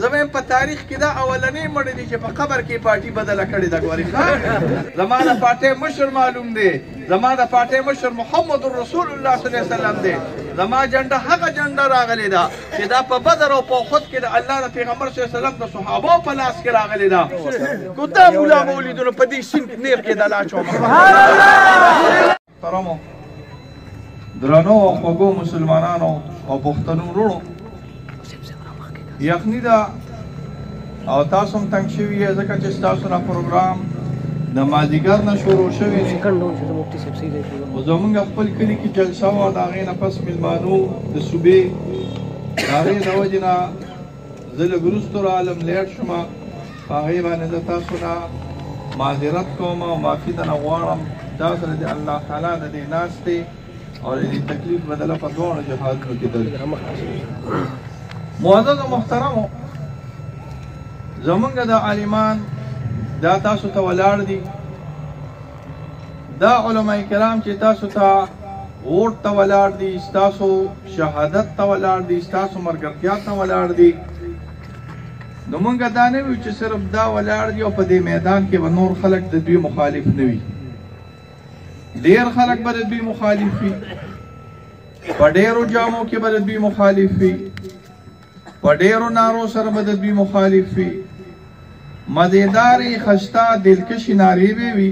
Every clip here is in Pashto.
زمین په تاریخ کې دا اولنی مړی دی چې په قبر کې پارټي بدله کړې ده. ګورې زما د پارټۍ مشر معلوم دی، زما د پارټۍ مشر محمد رسول الله صلی الله علیه وسلم دی. زما جنډه هغه جنډه راغلې ده چې دا په بدر او په احد کې د الله د پیغمبر صلی الله علیه وسلم د صحابو په لاس کې راغلې ده. کو دا مولا به ولیدو نو په دې سیند نیغ کې د لا چوم. سبحان الله. محترمو درنو او خوږو مسلمانانو او پښتنو وروڼو، یخني ده او تاسو هم تنګ شوي یې ځکه چې ستاسو را پروګرام د مازدیګر نه شروع شوی دی. خو زمونږ خپل کلي کې جلسه وه، د هغې نه پس میلمانو د صوبې د هغې د وجې نه زه لږ وروسته رالم، لیټ شوم. په هغې باندې زه تاسو نه معذرت کوم او معافي درنه غواړم. تاسو سره د الله تعالی د دې ناستې او د دې تکلیف بدله په دواړو جهادونو کې درځي. معزز و محترمو، زمونږ د عالمان دا تاسو ته ولاړ دي، دا علماء کرام چې تاسو ته ووټ ته ولاړ دي، ستاسو شهادت ته ولاړ دي، ستاسو ملګرتیا ته ولاړ دي. نو مونږ دا نه ویو چې صرف دا ولاړ دي او په دې میدان کې به نور خلک د دوی مخالف نه وي. ډېر خلک به د دوی مخالف وي، په ډېرو جامو کې به د دوی مخالف وي، په ډېرو نارو سره به د دوی مخالف وي. مزیداری خسته دلکشي نارې به وي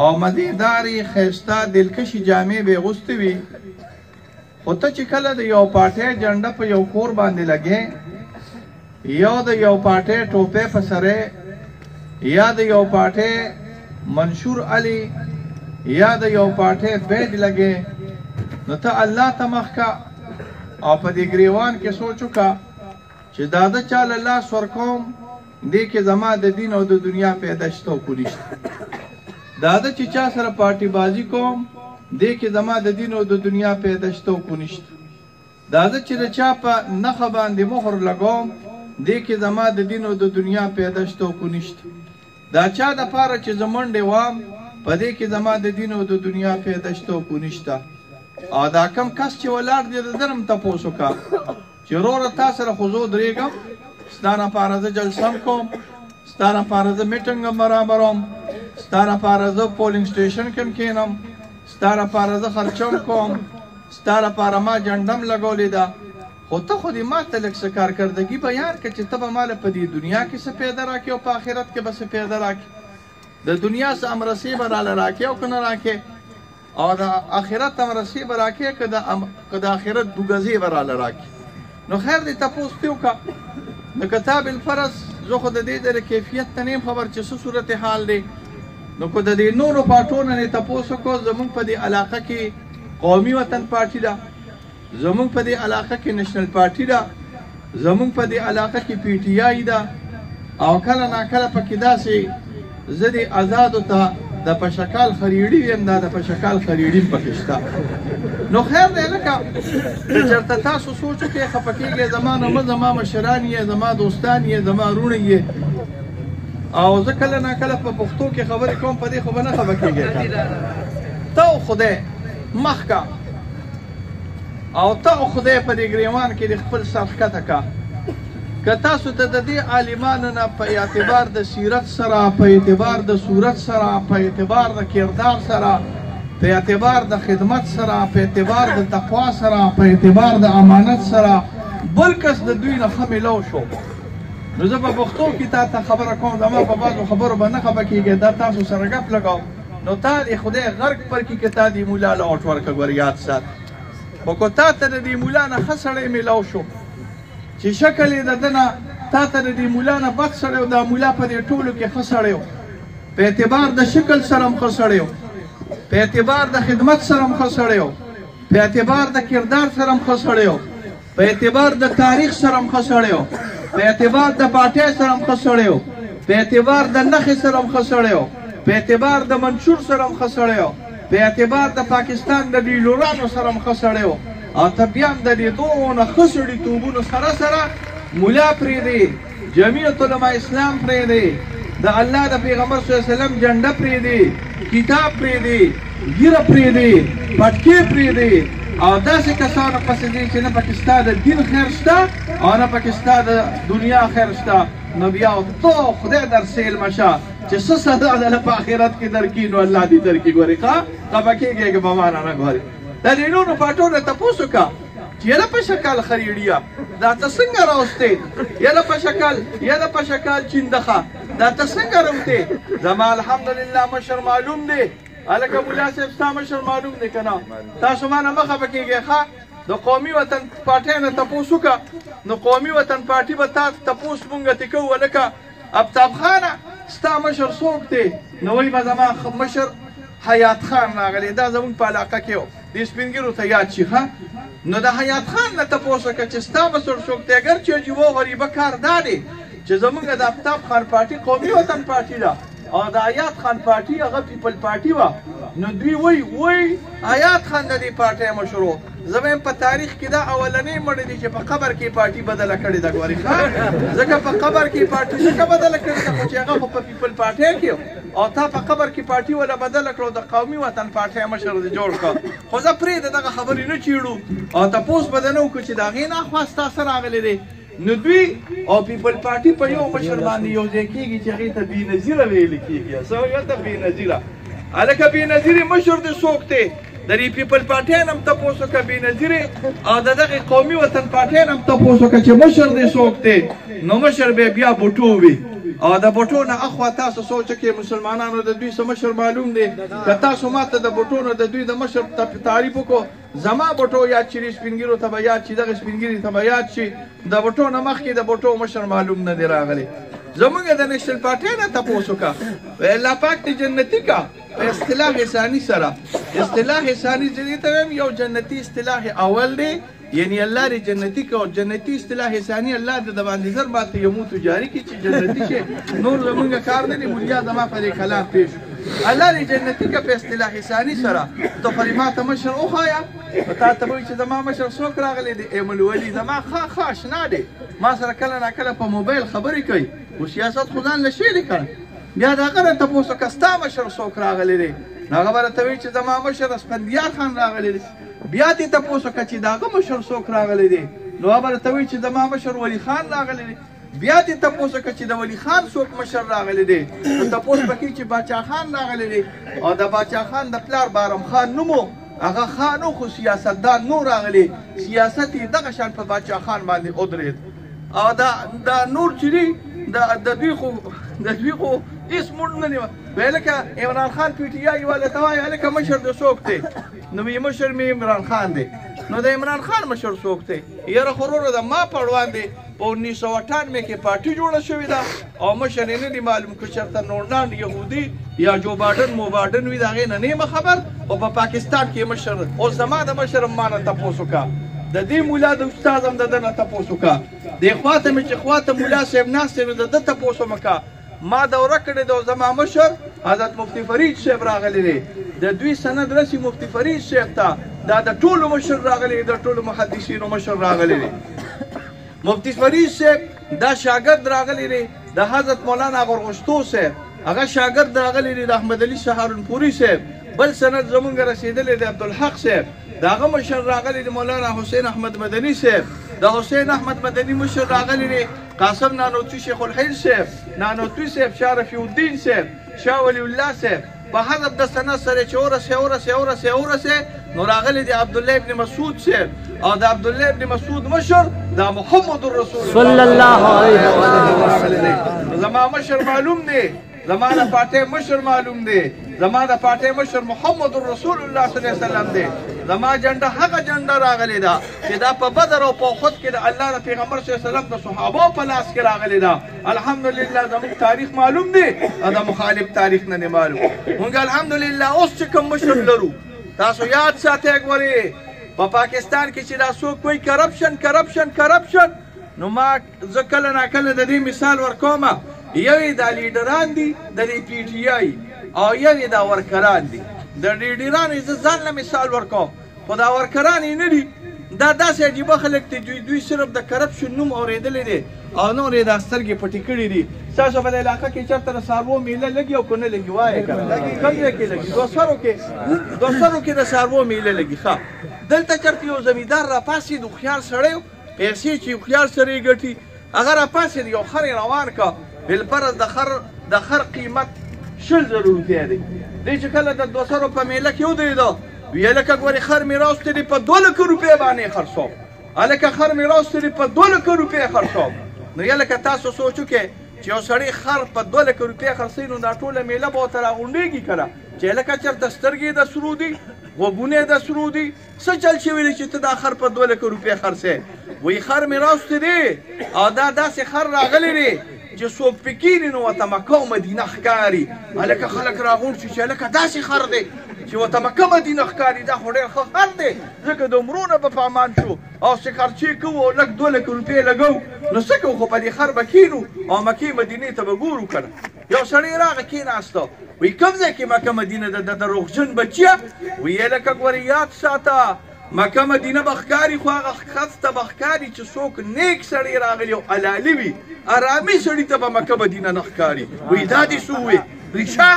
او مزیداری خسته دلکشي جامې به اغوستې وي. خو ته چې کله د یو پارټۍ جنډه په یو کور باندې لګې، یا د یو پارټۍ ټوپۍ په سرې، یا د یو پارټۍ منشور علي، یا د یو پارټۍ بیج لګې، نو ته الله ته مخ کا او په دې ګریوان کې سوچ وکړه چې دا د چا له لاس ورکوم دې کې زما د دین او د دنیا پیداشت او کو نشته. دا د چې چا سره پارټي بازی کوم دې کې زما د دین او د دنیا پیداشت او کو نشته. دا د چې د چا په نخه باندې مهر لګوم دې کې زما د دین او د دنیا پیداشت او کو نشته. دا چا د پاره چې زمونډې وام په دې کې زما د دین او د دنیا پیداشت او کو نشته. او دا کم کس چې ولاړ دی د درم تپوس وکړه چې وروره تا سره خو زه درېږم، ستا لپاره زه جلسه هم کوم، ستا لپاره زه میټنګ هم برابروم، ستا لپاره زه پولینګ سټیشن کې هم کښېنم، ستا لپاره زه خرچه هم کوم، ستا لپاره ما جنډه هم لګولې ده. خو ته خو دې ما ته لږ څه کارکردګي بیان کړه چې ته به ما له په دې دنیا کې څه پیدا راکړې او په آخرت کې به څه پیدا راکړې. د دنیا څه امرسي به راله راکړې او که نه راکړې، او د آخرت امرسي به راکړې که د آخرت دوګزې به راله راکړې. نو خیر دې تپوس دې وکړه. د کتاب الفرض زه خو د دې د کیفیت ته نه یم خبر چې څه صورت حال دی. نو که د دې نورو پارټونو نه تپوس وکړو، زمونږ په دې علاقه کې قومي وطن پارټي ده، زمونږ په دې علاقه کې نېشنل پارټي ده، زمونږ په دې علاقه کې پی ټي آی ده، او کله ناکله پکې داسې زه دې آزادو ته د پشکال خریړي ویم، دا د پشکال خریړي هم پکې شته. نو خیر دی لکه که چېرته تاسو سوچ وکړئ خفه کېږئ، زما نه مه، زما مشران یې، زما دوستان یې، زما وروڼه یې، او زه کله ناکله په پښتو کې خبرې کوم، په دې خو به نه خفه کېږئ. ته او خدای مخ کا او ته او خدای په دې ګریوان کې د خپل سر ښکته کا. که تاسو ته د دې عالمانو نه په اعتبار د سیرت سره، په اعتبار د صورت سره، په اعتبار د کردار سره، په اعتبار د خدمت سره، په اعتبار د تقوا سره، په اعتبار د امانت سره بل کس د دوی نه ښه میلو شو، نو زه په پښتو کې تا ته خبره کوم، زما په بعضو خبرو به نه خفه کېږې، دا تاسو سره ګپ لګوم. نو تا د خدای غرق پر کې که تا دې مولا له اوټ ورکړه، ګور یاد سات. خو که تا ته د دې مولا نه ښه سړی میلو شو چې شکل یې د ده نه تا ته د دې مولا نه بد سړی و، دا مولا په دې ټولو کې ښه سړی و، په اعتبار د شکل سره هم ښه سړی و، په اعتبار د خدمت سره هم ښه سړی و، په اعتبار د کردار سره هم ښه سړی و، په اعتبار د تاریخ سره هم ښه سړی و، په اعتبار د پارټۍ سره هم ښه سړی و، په اعتبار د نښې سره هم ښه سړی و، په اعتبار د منشور سره هم ښه سړی و، په اعتبار د پاکستان د ډیلورانو سره هم ښه سړی و. او ته بیا هم د دې دونه ښه سړیتوبونو سره سره مولا پرېږدې، جمعیت علما اسلام پرېږدې، د الله د پیغمبر صلی الله علیه وسلم جنډه پرېږدې، کتاب پرېږدې، ږیره پرېږدې، پټکې پرېږدې، او داسې کسانو پسې ځې چې نه پکې ستا د دین خیر شته او نه پکې ستا د دنیا خیر شته نو بیا تو خدای در سیل مشه چې څه سزا ده په آخرت کې درکړي نو الله دې درکړي ګورې ښه خفه کېږې که په ما نه ګورې د دې نورو پاټو نه تپوس وکړه چې یله په شکل خریړیه دا ته څنګه راوستې یله په شکل یله په شکل چیندخه دا ته څنګه راوتې زما الحمدلله مشر معلوم دی هلکه ملا صاحب ستا مشر معلوم دی که نه تاسو ما نه مه خفه کېږئ ښه د قومي وطن پارټۍ نه تپوس وکړه نو قومي وطن پارټي به تا تپوس مونږ ترې کوو هلکه ابتاب خانه ستا مشر څوک دی نو وایي به زما مشر حیات خان راغلی دا زمونږ په علاقه کې و دې سپین ږیرو ته یاد شي ښه نو د حیات خان نه تپوس وکړه چې ستا مشر څوک دی اګر چې عجیب و غریبه کار دا دی چې زمونږ د ابتاب خان پارټي قومي وطن پارټي ده او د حیات خان پارټي هغه پیپل پارټي وه نو دوی وایي حیات خان د دې پارټۍ مشر و زه به په تاریخ کې دا اولنۍ مړی دی چې په قبر کې پارټي بدله کړې ده ګورې ښه ځکه په قبر کې پارټي ځکه بدله کړې ده خو چې هغه خو په پیپل پارټۍ کې او تا په قبر کې پارټي ولا بدله کړو د قومي وطن پارټۍ مشر دې جوړ کړه خو زه پرېږده دغه خبرې نه چیړو او تپوس به دې نه وکړو چې د هغې نه اخوا ستا څه راغلی دی نو دوی او پیپل پارټي په یو مشر باندې یو ځای کېږي چې هغې ته بېنظیره ویلې کېږي څه وایي ورته بېنظیره هلکه بېنظیرې مشر دې څوک دی د دې پیپل پارټۍ نه هم تپوس وکړه بېنظیرې او د دغې قومي وطن پارټۍ نه هم تپوس وکړه چې مشر دې څوک دی نو مشر به بیا بوټو وي او د بوټو نه اخوا تاسو سوچ کې مسلمانانو د دوی څه مشر معلوم دی که تاسو ماته د بوټو نه د دوی د مشر تعریف وکړو زما بوټو یاد شي سپین ږیرو ته به یاد شي دغه سپین ږیري ته به یاد شي د بوټو نه مخکې د بوټو مشر معلوم نه دی راغلی زمونږ د نیشنل پارټۍ نه تپوس وکړه الله پاک دې جنتي کا په اصطلاح ثاني سره اصطلاح ثاني ته وایم یو جنتي اصطلاح اول دی یعنی الله دې جنتي کا او جنتي اصطلاح ثاني الله دې د باندې زر باندې یموت جاری کی چې جنتي شي نور زمونږ کار نه دی مولیا زما په دې کلام پیش الله دې جنتي کا په اصطلاح ثاني سره تو کلمات مشر او خایا تا ته وایي چې زما مشر څوک راغلی دی ایمل ولی زما ښه اشنا دی ما سره کله ناکله په موبایل خبرې کوي خو سیاست خو ځان له شی دی کړی بیا د هغه نه تپوس وکړه ستا مشر څوک راغلی دی نو هغه به راته وایي چې زما مشر اسفندیار خان راغلی دی بیا دې تپوس وکړه چې د هغه مشر څوک راغلی دی نو هغه به راته وایي چې زما مشر ولی خان راغلی دی بیا دې تپوس وکړه چې د ولی خان څوک مشر راغلی دی نو تپوس وکړي چې باچا خان راغلی دی او د باچا خان د پلار بارم خان نوم هغه خان خو سیاستدان نو راغلی سیاست یې دغه شان په باچا خان باندې ودرېد او دا نور چې دی د دوی خو هېڅ موږ نه نیوه وایي لکه عمران خان پي ټي آی والا ته وایي هلکه مشر د څوک دی نو وایي مشر مې عمران خان دی نو د عمران خان مشر څوک دی یاره خو وروره د ما پړوان دی په 1998 کې پارټي جوړه شوې ده او مشر یې نه دی معلوم که چېرته نورلانډ یهودي یا جو بایډن مو بایډن وي د هغې نه نه یم خبر او په پاکستان کې مشر اوس زما د مشر هم ما نه تپوس وکړه د دې مولا د استاد هم د ده نه تپوس وکړه دې خوا ته مې چې خوا ته مولا صاحب ناست دی نو د ده تپوس هم وکړه ما دوره کړې ده او زما مشر حضرت مفتي فرید صاحب راغلی دی د دوی سند رسي مفتي فرید صاحب ته دا د ټولو مشر راغلی دی د ټولو محدثینو مشر راغلی دی مفتي فرید صاحب دا شاګرد راغلی دی د حضرت مولانا غرغشتو صاحب هغه شاګرد راغلی دی د احمد علي سهارنپوري صاحب بل سند زمونږ رسېدلی دی عبدالحق صاحب د هغه مشر راغلی دی مولانا حسین احمد مدني صاحب د حسین احمد مدني مشر راغلی دی قاسم نانوتوي شیخ الحیل صاحب نانوتوي صاحب شاه رفیع الدین صاحب شاه ولی الله صاحب په حسب د سند سره چې ورسې نو راغلی دی عبدالله ابن مسعود صاحب او د عبدالله ابن مسعود مشر دا محمد رسول الله صلی الله علیه وسلم زما مشر معلوم دی زما د پارټۍ مشر معلوم دی زما د پارټۍ مشر محمد رسول الله صلی الله علیه وسلم دی زما جنډه هغه جنډه راغلی ده چې دا په بدر او په احد کې د الله د پیغمبر صلی الله علیه وسلم د صحابو په لاس کې راغلی ده الحمدلله زموږ تاریخ معلوم دی او د مخالف تاریخ نه معلوم موږ الحمدلله اوس چې کوم مشر لرو تاسو یاد ساتئ ګورئ په پاکستان کې چې دا څوک وایي کرپشن نو ما زه کله ناکله د دې مثال ورکومه یو یې دا لیډران دي د دې پي ټي آی او یو یې دا ورکران دي د لیډرانو یې زه ځان له مثال ورکوم خو دا ورکران یې نه دي دا داسې عجیبه خلک دي دوی صرف د کرپشن نوم اورېدلی دی او نور یې دا سترګې پټې کړي دي ستاسو په دې علاقه کې چېرته د څاروو میله لګي او که نه لګي وایه که نه کوم ځای کې لګي دوسرو کې د څاروو میله لګي ښه دلته چېرته یو زمیندار راپاڅېد هوښیار سړی پیسې چې هوښیار سره یې ګټي هغه راپاڅېد یو خر یې روان که بالفرض د خر قیمت 100,000 روپۍ دی دی چې کله د 200 په میله کې ودرېده ویې لکه ګورې خر مې راوستی دی په 2 لکه روپۍ باندې خرڅوم هلکه خر مې راوستی دی په 2 لکه روپۍ خرڅوم نو یا لکه تاسو سوچ وکړئ چې یو سړی خر په 2 لکه روپۍ خرڅوي نو دا ټوله میله به ورته راغونډېږي که نه چې هلکه چېرته سترګې یې د سرو دي غوږونه یې د سرو دي څه چل شوي دی چې ته دا خر په 2 لکه روپۍ خرڅوې وایي خر مې راوستی دی او دا داسې خر راغلی دی چې څوک پې کښېني نو ورته مکه او مدینه ښکاري هلکه خلک راغونډ شي چې هلکه داسې خر دی چې ورته مکه مدینه ښکاري دا خو ډېر ښه خر دی ځکه د عمرونه به په امان شو او سکرچې کوو او لږ 2 لکه روپۍ لګو نو څه کوو خو په دې خر به کښېنو او مکې مدینې ته به ګورو که نه یو سړی راغی کښېناسته وایي کوم ځای کې مکه مدینه ده د دروغجن بچیه وایي لکه ګورې یاد ساته مکه مدینه به ښکاري خو هغه ښځ ته به ښکاري چې څوک نیک سړی راغلی او علالي وي ارامي سړي ته به مکه مدینه نه ښکاري وایي دا دې څه ووې ریشه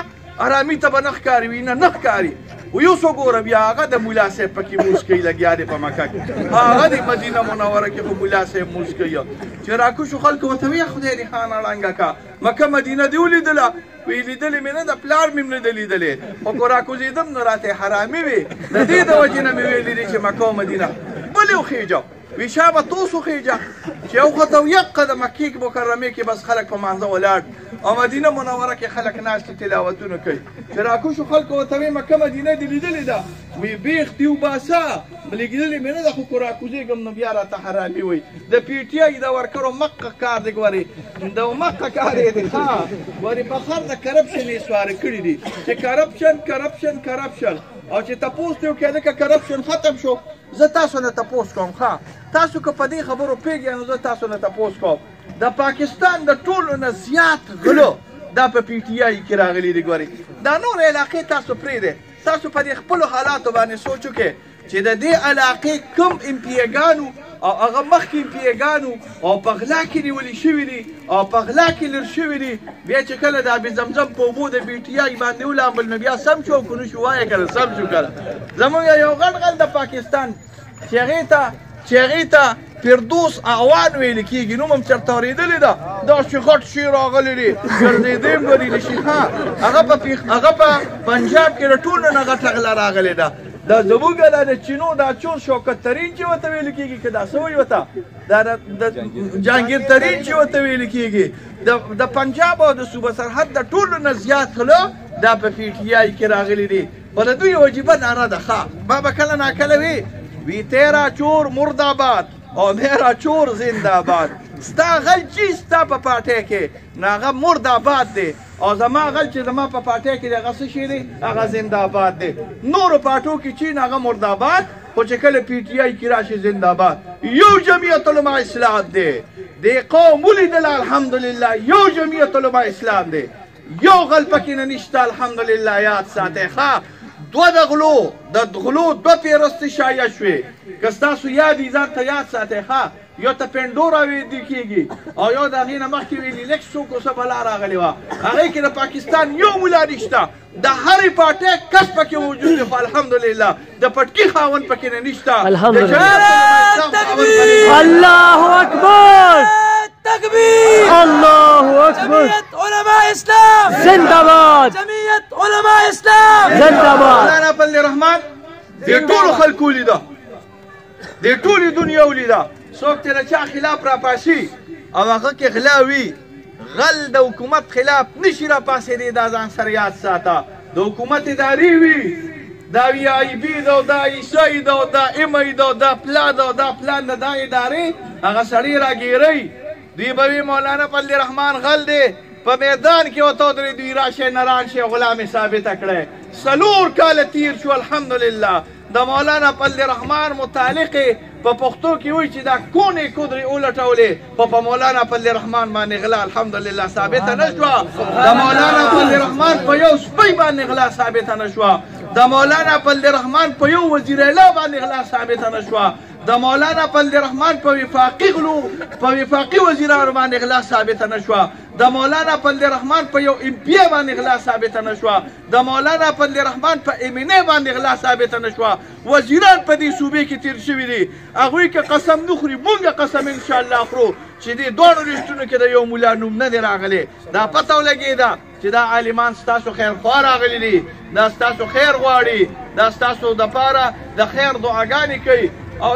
ارامي ته به نه ښکاري وایي نه ښکاري وایي اوس وګوره بیا هغه د ملا صاحب پکې مونځ کوي لګیا دی په مکه کې هغه د مدینه منوره کې خو ملا صاحب مونځ کوي چې راکوشو خلکو ورته وایي خدای دې خانه ړنګه که مکه مدینه دې ولیدله وی لیدلې مې نه د پلار مې نه ده لیدلې خو که راکوزېدم نو راته حرامي وې د دې د وجې نه مې ویلي دي چې مکه او مدینه بلې وخېجه وی شابه توس وخېجه چې وخته یقه د مکې مکرمې کې بس خلک په مانځه ولاړ او مدینه منوره کې خلک ناست تلاوتونه کوي چې راکوشو خلکو ورته وایي مکه مدینه دې لیدلې ده وی بیخ دې وباسه لیدلې مې نه ده خو که راکوزېږم نو بیا راته حرامي وایي د پي ټي آی د ورکرو مقه کار دی ګورې د مقه کار یې دی ښه ګورې په خر د کرپشن یې سواره کړي دي چې کرپشن او چې تپوس ته وکړې لکه کرپشن ختم شو زه تاسو نه تپوس کوم ښه تاسو که په دې خبرو پوهېږئ نو زه تاسو نه تپوس کوم د پاکستان د ټولو نه زیات غلو دا په پي ټي آی کې راغلي دي ګورئ دا نور علاقې تاسو پرېږدئ تاسو په دې خپلو حالاتو باندې سوچ وکړئ چې د دې علاقې کوم امپیګانو او هغه مخکې امپیګانو او په غلا کې نیولي شوي دي او په غلا کې لر شوي دي بیا چې کله د ابي زمزم په اوبو د پي ټي آی باندې ولامبل نو بیا سم شو که نه شو وایه که نه سم شو که نه زمونږ یو غټ غل د پاکستان چې هغې ته فردوس اعوان ویل کېږي نوم هم چېرته اورېدلې ده داسې غټ شی راغلی دی ګرځېدی هم ګورې د شیخه هغه په پنجاب کې د ټولو نه غټه غله راغلې ده دا زموږ دا د چینو دا چور شوکت ترین چې ورته ویل کېږي که دا څه وایي ورته دا د جهانګیر ترین چې ورته ویل کېږي د پنجاب او د صوبه سرحد د ټولو نه زیات غله دا په پي ټي آی کې راغلي دي په د دوی عجیبه ناره ده ښه ما به کله ناکله وی تیرا چور مردآباد او میرا چور زنده‌باد ستا غل چې ستا په پاټۍ کې نو هغه مردآباد دی او زما غل چې زما په پاټۍ کې دی هغه څه شی دی هغه زنده‌باد دی نورو پاټو کې چې هغه مردآباد خو چې کله پي ټي آی کې راشي زنده‌باد یو جمعیت علما اسلام دی دې قوم ولیدله الحمدلله یو جمعیت علما اسلام دی یو غل پکې نه نشته الحمدلله یاد ساتئ ښه د غلو 2 پیرستې شایع شوې که ستاسو یاد وي ځان ته یاد ساتئ ښه یو ته پنډورا ویل کېږي او یو د هغې نه مخکې ویلي لیکس څوک اوسه بلا راغلې وه هغې کې د پاکستان یو ملا نشته د هرې پاټۍ کس پکې موجود دی خو الحمدلله د پټکي خاوند پکې نه نشته الله اکبر تکبیر الله اکبر جمعیت علماء اسلام زنده باد جمعیت علماء اسلام زنده باد مولانا فضل الرحمن دې ټولو خلکو ولیده دې ټولې دنیا ولیده څوک چې د چا خلاف راپاسي او هغه کې غلا وي غل د حکومت خلاف نشي راپاسېدی دا ځان سره یاد ساته د حکومت ادارې وي دا وي آی بي ده او دا عیسی ده او دا امی ده او دا پلا ده او دا پلان ده دا ادارې هغه سړي راګیروي دوی به وي مولانا فضل الرحمن غل دی په میدان کې ورته ودرېد دوی راشئ نه راشئ غلام یې ثابته کړی 4 کاله تیر شو الحمدلله د مولانا فضل الرحمن متعلق په پښتو کې وایي چې دا کونې کودرې ولټولې خو په مولانا فضل الرحمن باندې غلا الحمدلله ثابته نه شوه د مولانا فضل الرحمن په یو سپی باندې غلا ثابته نه شوه د مولانا فضل الرحمن په یو وزیر اعلی باندې غلا ثابته نه شوه د مولانا فضل الرحمن په وفاقي غلو په وفاقي وزیرانو باندې غلا ثابته نه شوه د مولانا فضل الرحمن په یو MP باندې غلا ثابته نه شوه د مولانا فضل الرحمن په MNA باندې غلا ثابته نه شوه وزیران په دې صوبې کې تیر شوي دي هغوی که قسم نه خوري مونږ قسم انشاءالله خورو چې دې دواړو لیسټونو کې د یو ملا نوم نه دی راغلی دا پته ولګېده چې دا عالمان ستاسو خیرخوا راغلي دي دا ستاسو خیر غواړي دا ستاسو دپاره د خیر دعاګانې کوي او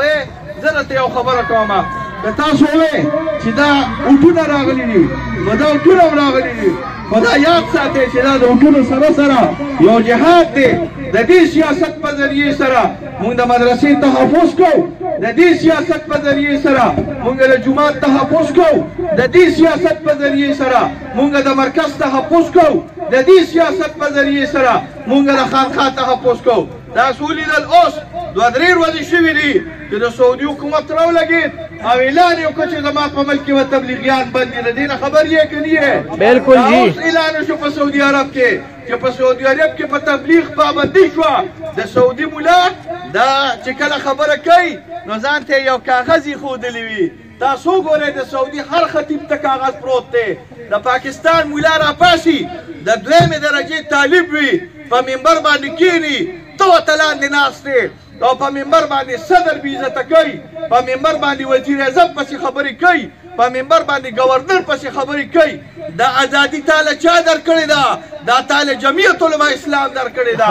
زه درته یو خبره کومه که تاسو ووایئ چې دا اوټونه راغلي دي نو دا اوټونه هم راغلي دي خو دا یاد ساتئ چې دا د اوټونو سره سره یو جهاد دی د دې سیاست په ذریعې سره مونږ د مدرسې تحفظ کوو د دې سیاست په ذریعې سره مونږ د جومات تحفظ کوو د دې سیاست په ذریعې سره مونږ د مرکز تحفظ کوو د دې سیاست په ذریعې سره مونږ د خانقاه تحفظ کوو تاسو ولیدل اوس دوه درې ورځې شوي دي چې د سعودي حکومت راولګېد او اعلان یې وکړ چې زما په ملک کې به تبلیغیان بند دي د دې نه خبر یې که نه یې بالکل جی اوس اعلان وشو په سعودي عرب کې چې په سعودي عرب کې په تبلیغ پابندي شوه د سعودي ملا دا چې کله خبره کوي نو ځان ته یو کاغذ ایښودلی وي تاسو ګورئ د سعودي هر خطیب ته کاغذ پروت دی د پاکستان ملا راپاسي د دویمې درجې طالب وي په منبر باندې کښېني ته ورته لاندې ناست دی او په منبر باندې صدر بې عزته کوي په منبر باندې وزیر اعظم پسې خبرې کوي په منبر باندې گورنر پسې خبرې کوي دا ازادي تاله چا درکړې ده دا تاله جمعیت علما اسلام درکړې ده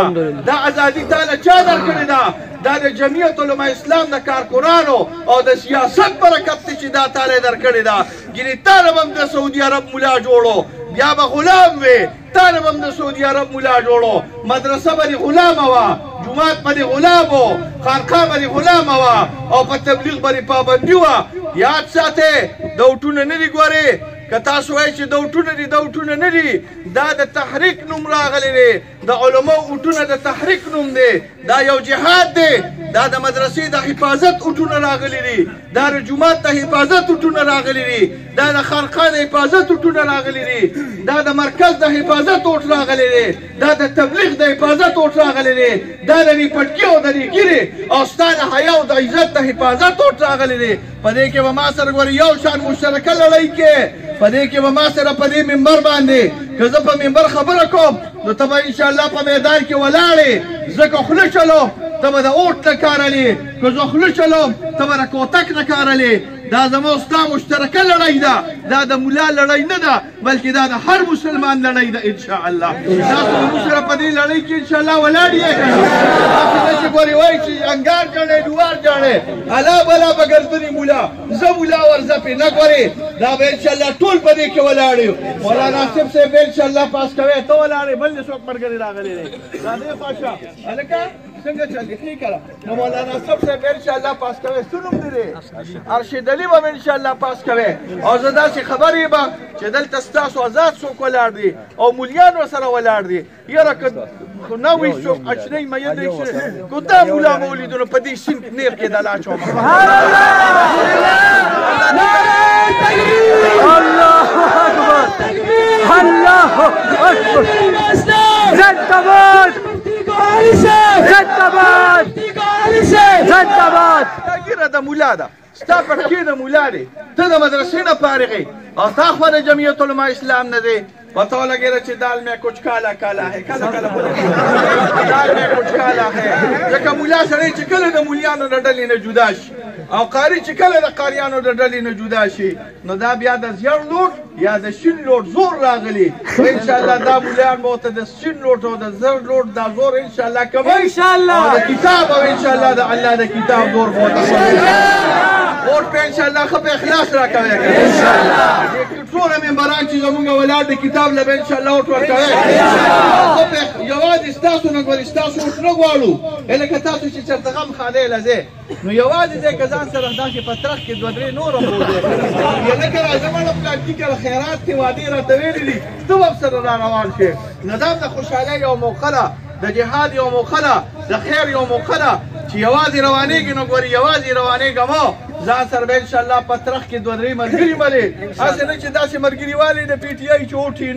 دا ازادي تاله چا درکړې ده دا د جمعیت علما اسلام د کارکنانو او د سیاست برکت دی چې دا تاله درکړې ده ګینې تاله به هم د سعودي عرب ملا جوړو بیا به غلام وې تاله به هم د سعودي عرب ملا جوړو مدرسه به دې غلامه وه جومات به دې غلام و خانقاه به دې غلامه وه او په تبلیغ به دې پابندي وه یاد ساتئ د اوټونه نه دي ګورې که تاسو وایئ چې د اوټونه دي د اوټونه نه دي دا د تحریک نوم راغلی دی د علماو اوټونه د تحریک نوم دی دا یو جهاد دی دا د مدرسې د حفاظت اوټونه راغلي دي دا د جومات د حفاظت اوټونه راغلي دي دا د خانقاه د حفاظت اوټونه راغلي دي دا د مرکز د حفاظت اوټ راغلی دی دا د تبلیغ د حفاظت اوټ راغلی دی دا د پټکي او د ګیرې او ستا د حیا او د عزت د حفاظت اوټ راغلی دی په دې کې به ما سره ګورې یو شان مشترکه لړۍ کې په دې کې به ما سره په دې منبر باندې که زه په منبر خبره کوم نو ته به انشاءالله په میدان کې ولاړې زه که خوله چلوم ته به د اوټ نه کارلې که زه خوله چلوم ته به د کوتک نه کارلې دا زما ستا مشترکه لړۍ ده دا د ملا لړۍ نه ده بلکې دا د هر مسلمان لړۍ ده انشاءالله تاسو زموږ سره په دې لړۍ کې انشاءالله ولاړ یې که نه تاسو داسې ګورې وایي چې انګار جاړی ډوار جاړی الا بلا به ګرځني ملا زه ملا ورځه پې نه ګورې دا به انشاءالله ټول په دې کې ولاړ یو مولانا صاحب صاحب به انشاءالله پاس کوی ته ولاړې بل دې څوک ملګري راغلی دی دا دې خواشه هلکه څنګه چل ښې کړه نو مولانا صاحب صاحب انشاءالله پاس کوی څه نوم دی ارشد علي به انشاءالله پاس کوی او زه داسې خبر یم چې دلته ستاسو آزاد څوک ولاړ دي او مولیان ورسره ولاړ دي یاره که نه وي څوک اچنۍ میین دی چې که دا مولا به ولیدو نو په دې سیند نیر کې د لا چومه الله اکبر الله اکبر زنده‌باد زنده‌باد زنده‌باد دا ګیره د مولا ده ستا پټکې د مولا دی ته د مدرسې نه فارغې اور تا خوا د جمعیت علما اسلام نه دی پتہ لگے چې دال میں کچھ کالا کالا ہے کله کله دال میں کچھ کالا ہے ځکه مولا سړی چې کله د مولیانو د ډلې نه جدا شي او قاری چې کله د قاریانو د ډلې نه جدا شي نو دا بیا د زیړ لوټ یا د شین لوټ زور راغلی ان شاء الله دا مولیان به ته د شین لوټ او د زیړ لوټ دا زور ان شاء الله کوي ان شاء الله د کتاب او ان شاء الله د الله د کتاب زور به ته اور په ان شاء الله خو په اخلاص راکوي ان شاء الله ټول ممبران چې زمونږ ولاد د کتاب له ان شاء الله او ورکوي خو په یوازې تاسو نه غواړي تاسو نه غواړو الکه تاسو چې چرته غم خاله لزه نو یوازې د کزان سره داسې په ترخ کې دوه درې نور هم بوزي لکه راځم نو پلاستیک خیرات کې وادي راته ویلي دي ته هم سره را روان شې نظام د خوشحالۍ یو موقع ده د جهاد یو موقع ده د خیر یو موقع ده چې یوازې روانېږي نو ګورې یوازې روانېږم ځان سره به انشاءالله په ترخ کې دوه درې ملګري ملې هسې نه چې داسې ملګري والې د پي ټي آی چوټې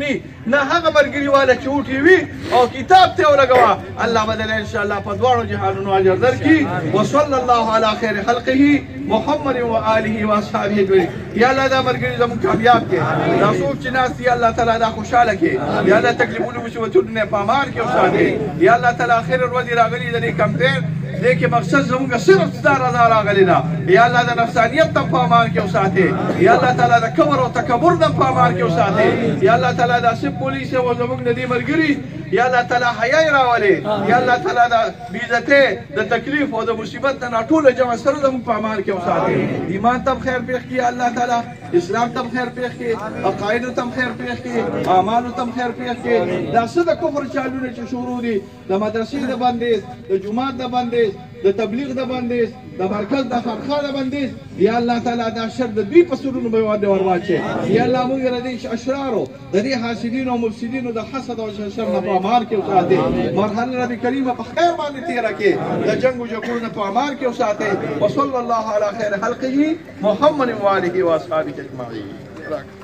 نه هغه ملګري واله چوټې وي او کتاب ته ولګوه الله به درله انشاءالله په دواړو جهانونو اجر درکړي وصلی الله علی خیر خلقه محمد و آله و اصحابه اجمعین یا الله دا ملګري زموږ کامیاب کړي دا څوک چې ناست دي الله تعالی دا خوشحاله کړي یا الله تکلیفونه مصیبتونه نه په امان کې وساتي یا الله تعالی آخر ورځې راغلي د دې کمپین دې کې مقصد زموږ صرف ستا رضا راغلی ده یا الله د نفسانیت ته په امان کې وساتي یا الله تعالی د کبر او تکبر نه په امان کې وساتي یا الله تعالی د سب پولیس او زموږ د دې ملګري یا الله تعالی حیا راولي یا الله تعالی د بیزته د تکلیف او د مصیبت نه ټول جمع سره زموږ په امان کې وساتي ایمان تم خیر پیښ کړي الله تعالی اسلام تم خیر پیښ کړي عقاید تم خیر پیښ کړي اعمال تم خیر پیښ کړي دا څه د کفر چالونه چې شروع دي د مدرسې د بندیز د جمعات د بندیز د تبلیغ د بندیز د مرکز د خانقاه د بندیز یا الله تعالی دا شر د دوی په سرونو باندې ورواچي یا الله موږ د دې اشرارو د دې حاسدینو او مفسدینو د حسد او شر نه په امان کې وساتي مرحله رب کریم په خیر باندې تیر کړي د جنگ او جګړو نه په امان کې وساتي وصلی الله علی خیر خلقه محمد و آله و اصحابه اجمعین